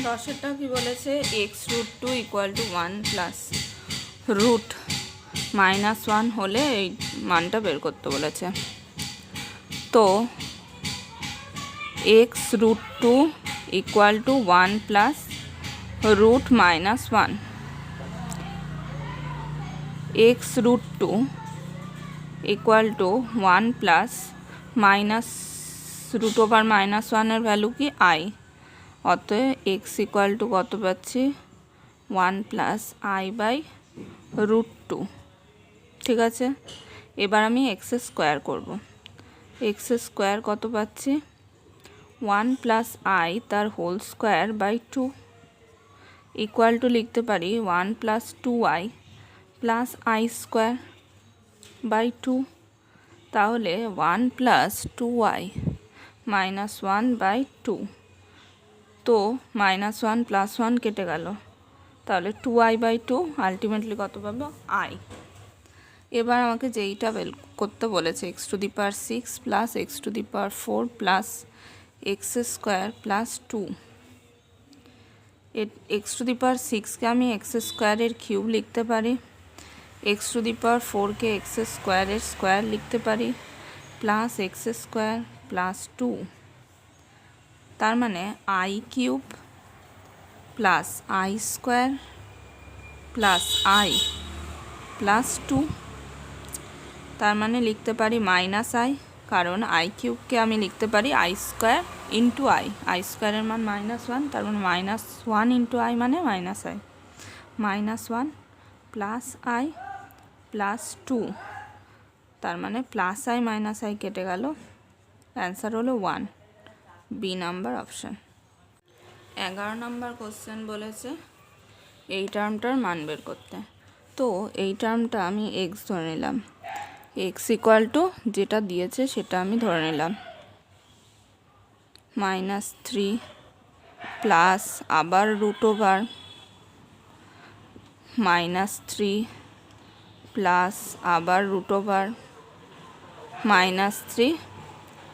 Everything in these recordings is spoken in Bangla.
দশেরটা কি বলেছে, x root two equal to 1 plus root -1 হলে এই মানটা বের করতে বলেছে। তো x root two equal to 1 plus root -1, x root two equal to 1 plus minus root over -1-এর ভ্যালু কি আই, অতএব এক্স ইকুয়াল টু কত পাচ্ছি 1 প্লাস আই বাই রুট টু। ঠিক আছে, এবার আমি এক্স স্কোয়ার করব। এক্স স্কোয়ার কত পাচ্ছি 1 প্লাস আই তার whole square by 2 equal to লিখতে পারি 1 plus 2i plus I square by 2। তাহলে 1 প্লাস 2i মাইনাস 1 বাই 2, তো -1 প্লাস 1 কেটে গেল, তাহলে 2i বাই 2 আলটিমেটলি কত পাবো i। এবার আমাকে যেইটা বের করতে বলেছে x to the power 6 plus x to the power 4 plus x square plus 2, x to the power 6কে আমি এক্স স্কোয়ারের কিউব লিখতে পারি, এক্স টু দি পাওয়ার 4কে এক্স স্কোয়ারের স্কোয়ার লিখতে পারি, প্লাস এক্স স্কোয়ার প্লাস 2, তার মানে i cube plus I square plus i plus 2, তার মানে লিখতে পারি মাইনাস আই, কারণ আই কিউবকে আমি লিখতে পারি I square into I, I স্কোয়ারের মান -1, তার মানে -1 ইন্টু আই মানে মাইনাস আই, -1 প্লাস আই প্লাস 2, তার মানে প্লাস আই মাইনাস আই কেটে গেল, অ্যান্সার হলো 1, বি নাম্বার অপশান। 11 নম্বর কোশ্চেন বলেছে এই টার্মটার মান বের করতে। তো এই টার্মটা আমি এক্স ধরে নিলাম, এক্স ইকুয়াল টু যেটা দিয়েছে সেটা আমি ধরে নিলাম -3 প্লাস আবার রুট ওভার -3 প্লাস আবার root over -3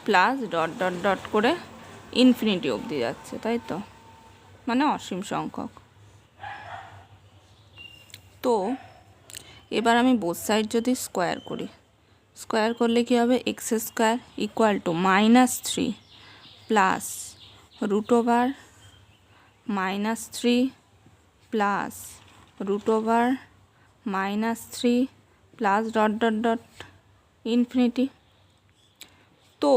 plus dot dot dot করে ইনফিনিটি অবধি যাচ্ছে, তাই তো, মানে অসীম সংখ্যক। তো এবার আমি বোথ সাইড যদি স্কোয়ার করি, স্কোয়ার করলে কী হবে, X square equal to -3 plus root over -3 plus root over -3 plus dot dot dot infinity. তো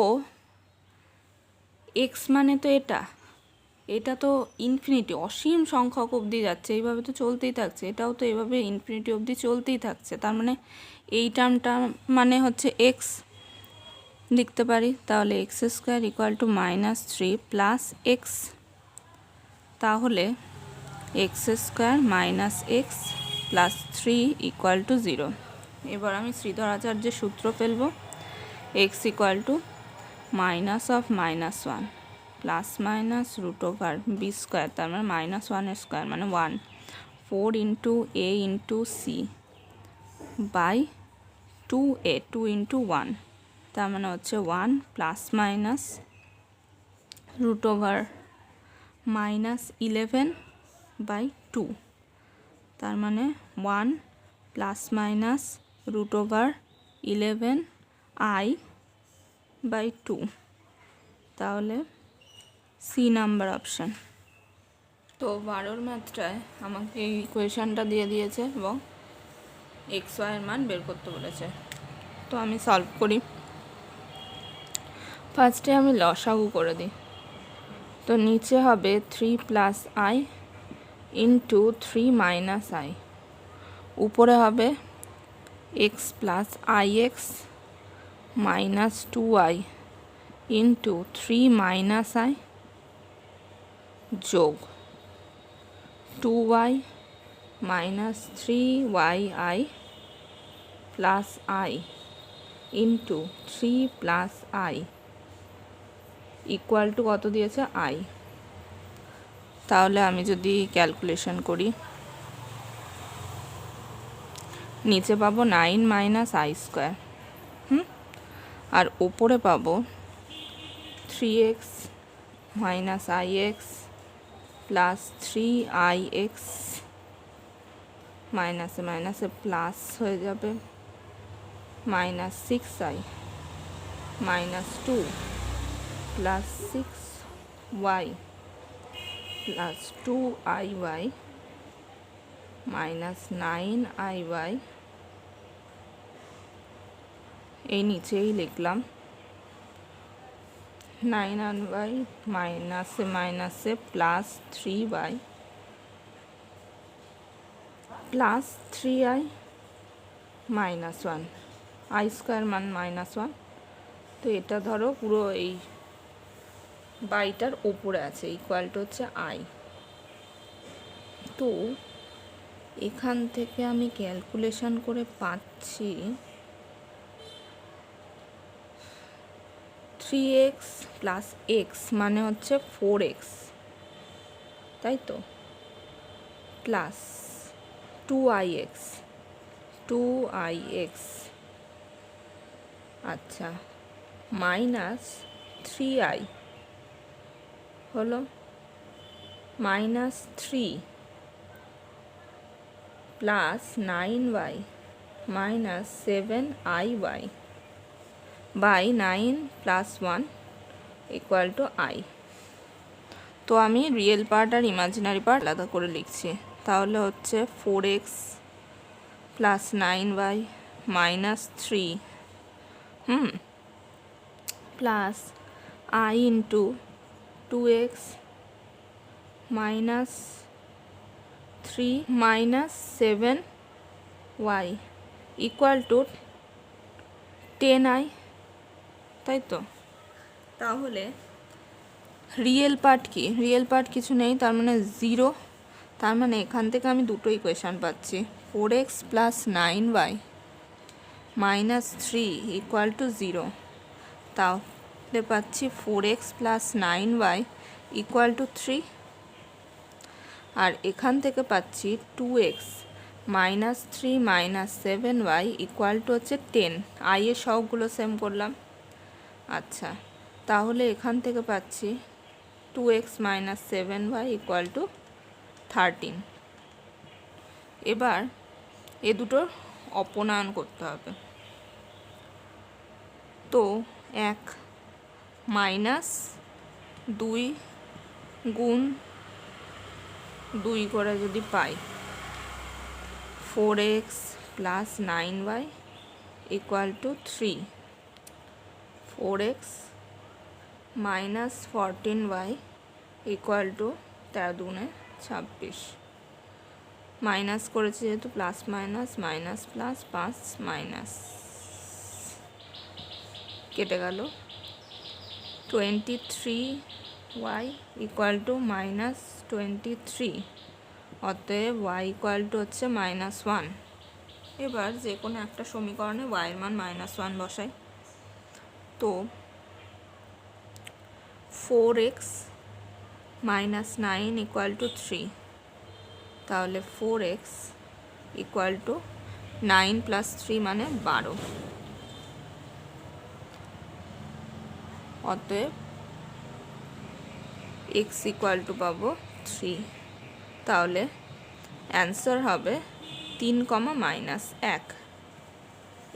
এক্স মানে তো এটা তো ইনফিনিটি অসীম সংখ্যক অবধি যাচ্ছে, এইভাবে তো চলতেই থাকছে, এটাও তো এইভাবে ইনফিনিটি অবধি চলতেই থাকছে, তার মানে এই টার্মটা মানে হচ্ছে এক্স লিখতে পারি, তাহলে x square equal to -3 plus x, তাহলে x square minus x plus 3 equal to 0। এবার আমি শ্রীধরাচার্যের সূত্র ফেলবো, x equal to minus of -1 plus minus root over b square, তার মানে -1 স্কোয়ার মানে 1, 4 into a into c by 2a 2 into 1, তার মানে হচ্ছে 1 plus minus root over -11 by 2, তার মানে 1 plus minus root over 11 I by 2, তাহলে সি নাম্বার অপশান। তো 12 ম্যাথটায় আমাকে এই ইকুয়েশানটা দিয়ে দিয়েছে এবং এক্স ওয়াইয়ের মান বের করতে বলেছে। তো আমি সলভ করি। ফার্স্টে আমি লসাগু করে দিই, তো নিচে হবে 3 plus i into 3 minus I, উপরে হবে x plus i x minus 2i into 3 minus I যোগ 2y minus 3yi plus i into 3 plus I equal to কত দিয়েছে আই। তাহলে আমি যদি ক্যালকুলেশন করি, নিচে পাবো 9 মাইনাস আই স্কোয়ার, আর ওপরে পাবো 3x minus i x plus 3ix মাইনাসে মাইনাসে প্লাস হয়ে যাবে minus 6i minus 2 plus 6y plus 2iy minus 9iy এই নিচেই লিখলাম 9y মাইনাসে মাইনাসে plus 3y plus 3i minus 1 I square মান মাইনাস 1। তো এটা ধরো পুরো এই বাইটার ওপরে আছে, ইকুয়াল টু হচ্ছে আই। তো এখান থেকে আমি ক্যালকুলেশন করে পাচ্ছি 3x প্লাস এক্স মানে হচ্ছে 4x, তাই তো, প্লাস 2ix আচ্ছা মাইনাস 3i হলো minus 3 plus 9y minus 7iy by 9 plus 1 equal to i। তো আমি রিয়েল পার্ট আর ইমাজিনারি পার্ট আলাদা করে লিখছি। তাহলে হচ্ছে 4x plus 9y minus 3 plus i into 2x minus 3 minus 7y equal to 10i, তাই তো। তাহলে রিয়েল পার্ট কি? রিয়েল পার্ট কিছু নেই, তার মানে 0। তার মানে এখান থেকে আমি দুটো ইকুয়েশান পাচ্ছি, 4x plus 9y minus 3 equal to 0। তাহলে পাচ্ছি 4x plus 9y equal to 3। আর এখান থেকে পাচ্ছি 2x minus 3 minus 7y equal two হচ্ছে 10। আই এর সবগুলো সেম করলাম। আচ্ছা, তাহলে এখান থেকে পাচ্ছি 2x minus 7y equal two 13। এবার এ দুটোর অপনয়ন করতে হবে। তো 1 মাইনাস 2 গুণ 2 করে যদি পাই 4x plus 9y equal to 3, 4x minus 14y equal to 13 দুগুণে 26, মাইনাস করেছি যেহেতু plus minus minus plus 5 minus কেটে গেল 23y ইকুয়াল টু মাইনাস 23, অতএব y ইকুয়াল টু হচ্ছে মাইনাস 1। এবার যে কোনো একটা সমীকরণে y এর মান মাইনাস 1 বসাই। তো 4x মাইনাস 9 ইকুয়াল টু 3, তাহলে 4x ইকুয়াল টু 9 প্লাস 3 মানে 12, অতএব x ইকুয়াল টু পাবো 3। তাহলে অ্যান্সার হবে 3, মাইনাস 1,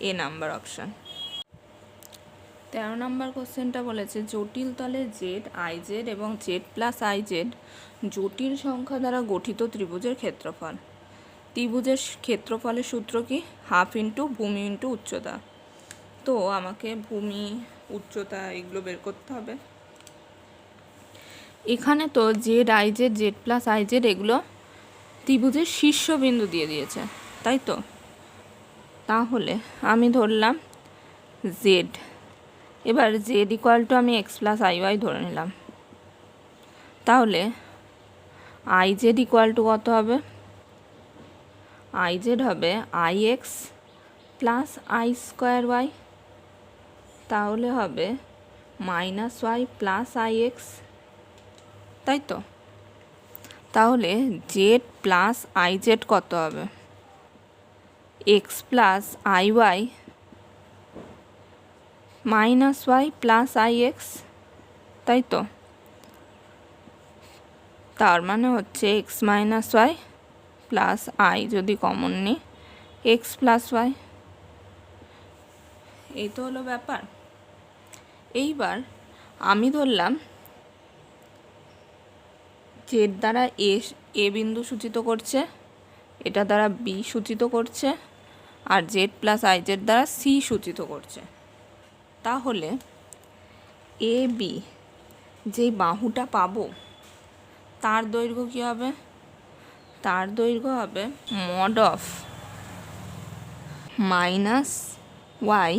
এ নাম্বার অপশান। 13 নম্বর কোশ্চেনটা বলেছে জটিল তলে জেড আইজেড এবং জেড প্লাস আইজেড জটিল সংখ্যা দ্বারা গঠিত ত্রিভুজের ক্ষেত্রফল। ত্রিভুজের ক্ষেত্রফলের সূত্র কি? হাফ ইন্টু ভূমি ইন্টু উচ্চতা। তো আমাকে ভূমি উচ্চতা এগুলো বের করতে হবে। এখানে তো Z IZ Z plus IZ এগুলো ত্রিভুজের শীর্ষবিন্দু দিয়ে দিয়েছে, তাই তো। তাহলে আমি ধরলাম জেড, এবার জেড ইকুয়াল টু আমি এক্স প্লাস আইওয়াই ধরে নিলাম। তাহলে আইজেড ইকুয়াল টু কত হবে? আইজেড হবে i x plus I square y, তাহলে হবে minus y plus i x, তাই তো। তাহলে জেড প্লাস আইজেড কত হবে? X plus i y minus y plus i x, তাই তো। তার মানে হচ্ছে x minus y plus i যদি কমন নিই এক্স প্লাস ওয়াই। এই তো হলো ব্যাপার। এইবার আমি ধরলাম জেড দ্বারা এ বিন্দু সূচিত করছে, এটা দ্বারা বি সূচিত করছে, আর জেড প্লাস আই জেড দ্বারা সি সূচিত করছে। তাহলে এ বি যেই বাহুটা পাবো তার দৈর্ঘ্য কী হবে? তার দৈর্ঘ্য হবে mod of minus y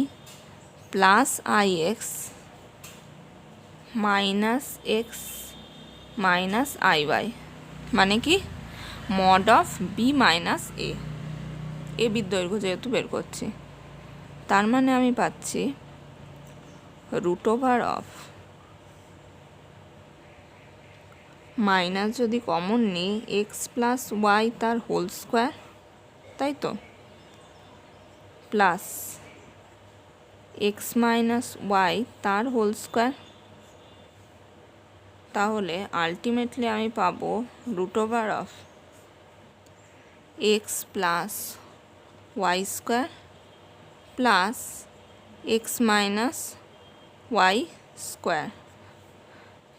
plus i x minus x minus i y, মানে কি mod of B minus A বির দৈর্ঘ্য যেহেতু বের করছি, তার মানে আমি পাচ্ছি রুট ওভার অফ মাইনাস যদি কমন নিই এক্স প্লাস ওয়াই তার হোল স্কোয়ার, তাই তো, প্লাস এক্স মাইনাস ওয়াই তার হোল স্কোয়ার। তাহলে আলটিমেটলি আমি পাবো root over of x plus y square plus x minus y square.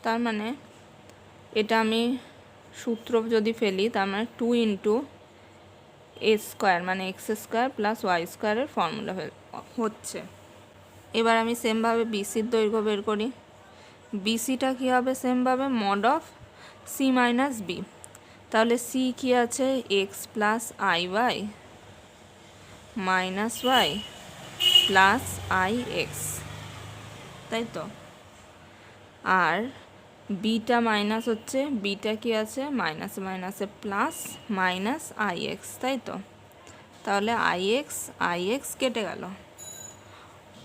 তার মানে এটা আমি সূত্র যদি ফেলি তার মানে 2 ইন্টু এ স্কোয়ার মানে এক্স স্কোয়ার প্লাস ওয়াই স্কোয়ারের ফর্মুলা হচ্ছে। এবার আমি সেমভাবে বিসির দৈর্ঘ্য বের করি। বিসিটা কী হবে? সেমভাবে mod of C minus B. তাহলে সি কী আছে? X plus i y minus y plus i x, তাই তো। আর বিটা মাইনাস হচ্ছে, বিটা কি আছে? মাইনাসে মাইনাসে প্লাস মাইনাস আই এক্স, তাই তো। তাহলে আই এক্স কেটে গেল,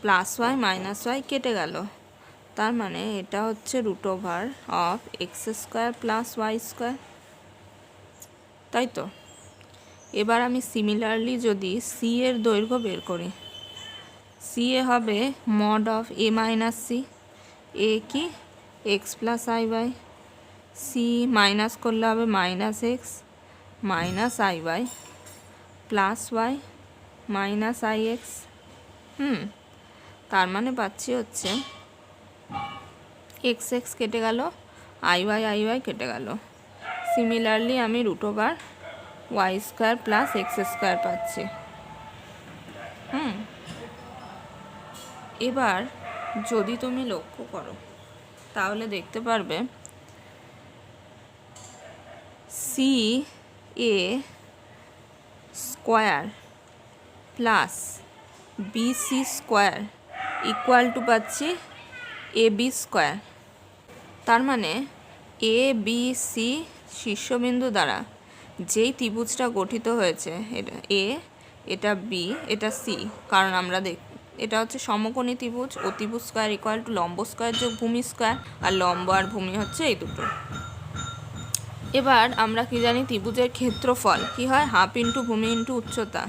প্লাস ওয়াই মাইনাস ওয়াই কেটে গেল, তার মানে এটা হচ্ছে root over of x square plus y square, তাই তো। এবার আমি সিমিলারলি যদি সি এর দৈর্ঘ্য বের করি, সি এ হবে mod of a minus c, a কি x plus i y, c minus করলে হবে minus x minus i y plus y minus i x. তার মানে পাচ্ছি হচ্ছে এক্স এক্স কেটে গেল, আই ওয়াই কেটে গেল। সিমিলারলি আমি root over y square plus x square পাচ্ছি। এবার যদি তুমি লক্ষ্য করো তাহলে দেখতে পারবে C A square plus B C square equal to পাচ্ছি এ বি স্কোয়ার। তার মানে এ বি সি শীর্ষবিন্দু দ্বারা যেই ত্রিভুজটা গঠিত হয়েছে, এটা এ, এটা বি, এটা সি, কারণ আমরা এটা হচ্ছে সমকোণী ত্রিভুজ, অতিভুজ স্কোয়ার ইকুয়াল টু লম্ব স্কোয়ার যোগ ভূমি স্কোয়ার, আর লম্ব আর ভূমি হচ্ছে এই দুটো। এবার আমরা কি জানি? ত্রিভুজের ক্ষেত্রফল কি হয়? হাফ ইন্টু ভূমি ইন্টু উচ্চতা।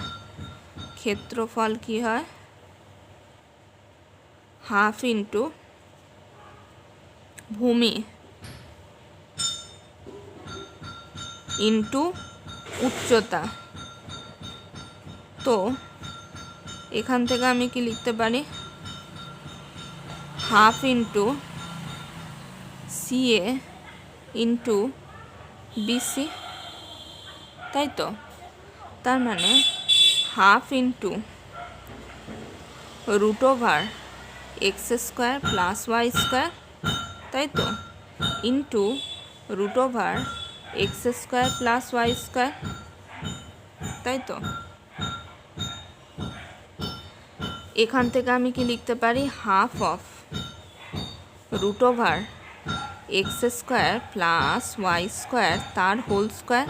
ক্ষেত্রফল কি হয়? হাফ ইন্টু ভূমি ইন্টু উচ্চতা। তো এখান থেকে আমি কি লিখতে পারি? Half into C A into B C, তাই তো। তার মানে half into root over x square plus y square, তাই তো, into root over x square plus y square, তাই তো। এখান থেকে আমি কি লিখতে পারি? Half of root over x square plus y square তার হোল স্কোয়ার,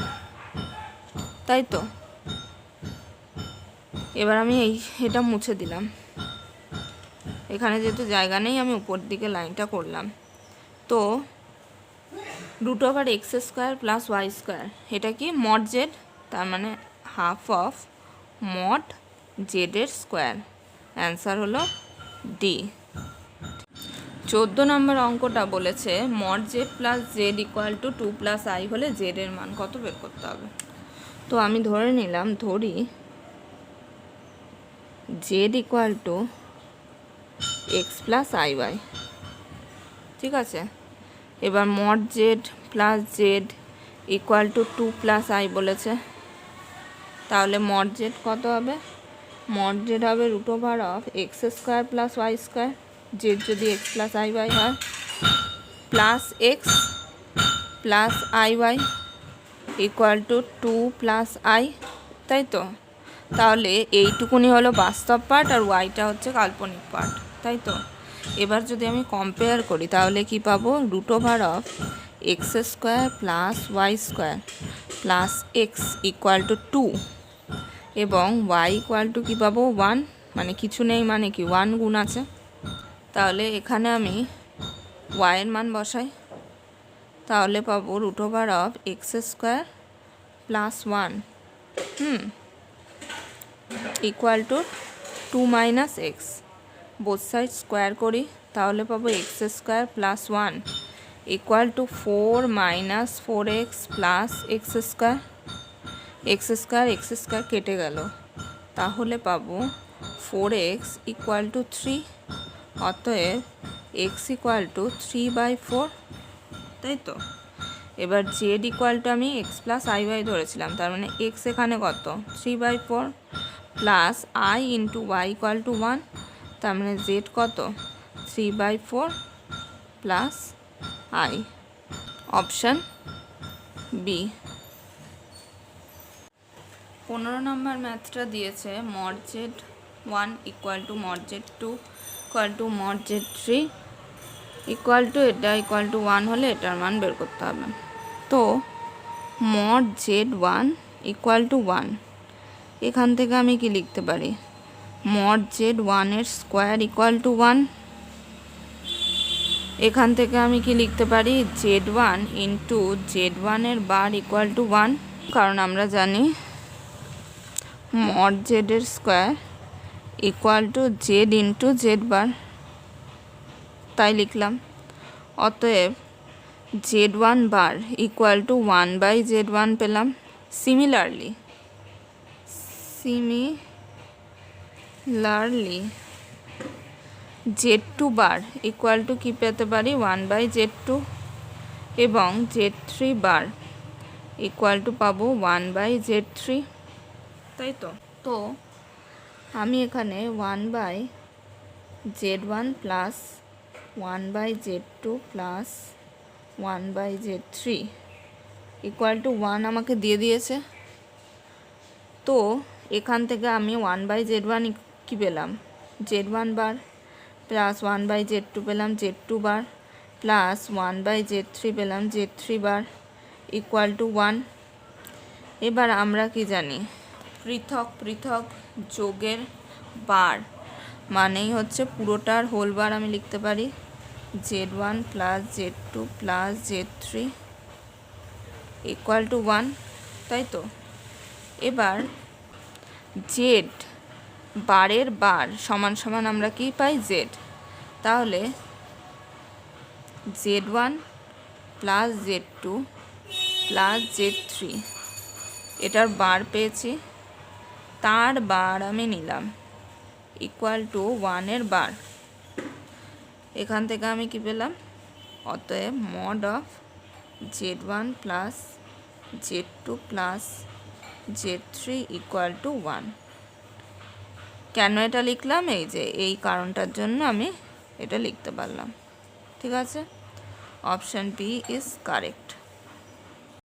তাই তো। এবার আমি এটা মুছে দিলাম, এখানে যেহেতু জায়গা নেই আমি উপর দিকে লাইনটা করলাম। তো root over x square plus y square এটা কি? মড জেড, তার মানে হাফ অফ মড জেডের স্কোয়ার। অ্যান্সার হলো ডি। 14 নম্বর অঙ্কটা বলেছে mod z plus z equal to 2 plus i হলে জেড এর মান কত বের করতে হবে। তো আমি ধরে নিলাম, ধরি z equal to x plus i y, ঠিক আছে। এবার mod z plus z equal to 2 plus i বলেছে, তাহলে মড জেড কত হবে? মড জেড হবে root over of x square plus y square, z যদি এক্স প্লাস আই ওয়াই হয়, plus x plus i y equal to 2 plus i, তাই তো। তাহলে এইটুকুনি হলো বাস্তব পার্ট আর ওয়াইটা হচ্ছে কাল্পনিক পার্ট, তাই তো। এবার যদি আমি কম্পেয়ার করি তাহলে কি পাবো? Root over of x square plus y square plus x equal to 2 এবং ওয়াই ইকুয়াল টু কী পাবো? 1, মানে কিছু নেই, মানে কি 1 গুণ আছে। তাহলে এখানে আমি ওয়াইয়ের মান বসাই, তাহলে পাবো root over of x square plus 1 equal to 2 minus x, both side square করি, তাহলে পাবো x square plus 1 equal to 4 minus 4x plus x square. X square কেটে গেল, তাহলে পাবো 4x ইকুয়াল টু 3, অতএব x ইকুয়াল টু 3/4, তাই তো। এবার জেড ইকুয়াল টু আমি এক্স প্লাস আই ওয়াই ধরেছিলাম, তার মানে এক্স এখানে কত? 3/4 plus i into y equal to 1, তার মানে জেড কত? 3/4 plus i, option B. 15 number ম্যাথটা দিয়েছে mod z 1 equal to mod z 2 equal to mod z 3 equal to এটা ইকুয়াল টু 1 হলে এটার মান বের করতে হবে। তো মড জেড 1 ইকুয়াল টু 1, এখান থেকে আমি কি লিখতে পারি? মড জেড 1 এর স্কোয়ার ইকুয়াল টু 1, এখান থেকে আমি কি লিখতে পারি? জেড 1 ইন্টু জেড 1 এর বার ইকুয়াল টু 1, কারণ আমরা জানি মড জেড এর square equal to z into z bar, তাই লিখলাম। অতএব Z 1 bar equal to 1/z1 পেলাম। Similarly z 2 bar equal to কী পেতে পারি? 1/z2, এবং জেড 3 বার ইকুয়াল টু পাবো 1/z3, তাই তো। তো আমি এখানে 1/z1 plus 1/z2 plus 1/z3 equal to 1 আমাকে দিয়ে দিয়েছে। তো এখান থেকে আমি 1/z1 কী পেলাম? z1 বার প্লাস 1/z2 পেলাম z2 বার প্লাস 1/z3 পেলাম z3 বার ইকুয়াল টু 1। এবার আমরা কি জানি? পৃথক পৃথক যোগের বার মানেই হচ্ছে পুরোটার হোল বার আমি লিখতে পারি z1 plus z2 plus z3 equal to 1, তাই তো। এবার জেড বারের বার সমান সমান আমরা কি পাই? জেড, তাহলে z1 plus z2 plus z3 এটার বার পেয়েছি, তার বার আমি নিলাম ইকুয়াল টু 1 এর বার, এখান থেকে আমি কি পেলাম? অতএব mod of z1 plus z2 plus z3 equal to 1। কেন এটা লিখলাম? এই যে এই কারণটার জন্য আমি এটা লিখতে পারলাম, ঠিক আছে। Option B is correct.